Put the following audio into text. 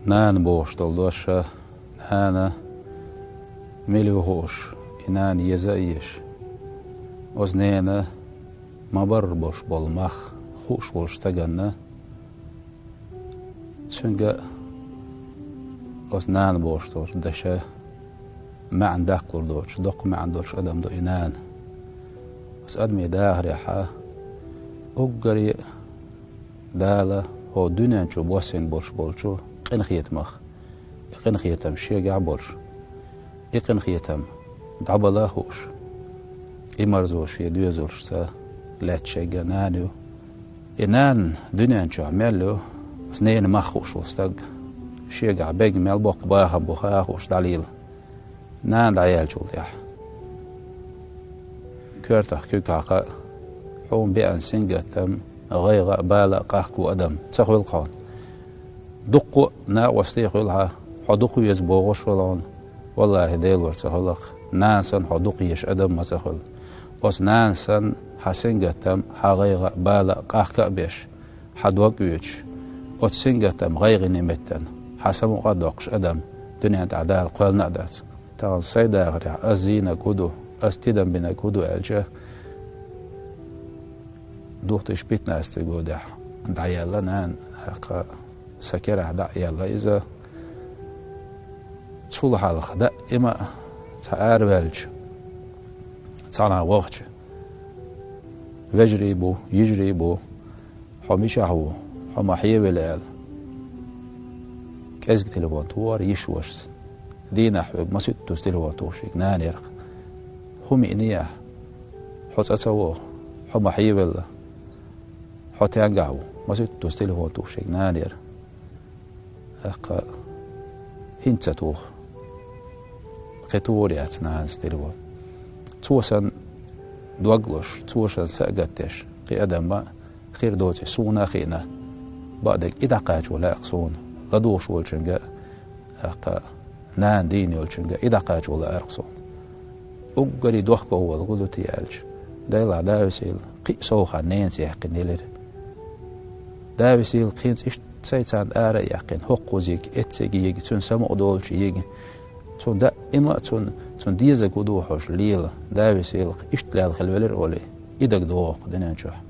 نان بوش دلدوشة نانا مليوهوش إنان يزايش وزنينا ما بربوش بالمخ خوش بوش تجنا شنجا وزنان بوش دوش دشة ما عندك دوش دق ما عندوش أدم دو إنان بس أدمي داهر يحا أقري دالة هو دنيا شو بوسين بوش بولشو قن خيتمخ قن خيتم شيء عبرش يقن خيتم دعبلا خوش إمرزوش يدوزوش سا لا تشجع نانيو إنان دنيا شو عملو سنين ما خوش وستق شيء عبيج مال بوق باخ بوخا خوش دليل نان دعيال شو تيح كرتخ كوكاقا حوم بأن سنجتم غير بالا قاحكو أدم تسخو القان دقو نا وستيخ لها حدقو يزبوغش ولون والله ديل ورسخلق نانسن حدقو يش أدم مسخل بس نانسن حسنجتم حغير بالا قاحكا بيش حدوك ويش وتسنجتم غير نمتن حسمو قدوقش أدم دنيا تعدال قول نقدات تغل سيدا غريح أزينا كودو أستيدم بنا كودو ألجه دوختش بيتنا استيقودح دعيالا نان حقا سكرة دعيالا إذا تصول حالخ دا إما تعار بالج تعنا وقت وجري بو يجري بو حميشة هو حما حيوي لأل كازك تلفون توار يشوش دينا حوق ما ستوس تلفون توشيك نان يرق هم إنياه حوت أسوه حما حيوي لأل حتى ينقعوا ما ستوس تلفون توشيك نان يرق أقا هنتا توخ قطوري أتنان ستلفون توسن دوغلوش توسن سأقتش قي أدم ما خير دوتي سونا خينا بعدك إذا قاج ولا أقصون لدوش والشنجا أقا نان ديني والشنجا إذا قاج ولا أقصون أقري دوخ قوة الغلو تيالج دايلا داوسيل قي سوخا نينسي حقين ديلر داوسيل قينس إشت سيتان آرا يقين حقوزيك إتسيجي تون سمو دولش يجي تون دا إما تون ديزا قدوحوش ليل داوسيل إشت لال خلولر أولي إدك دوخ دنان شوح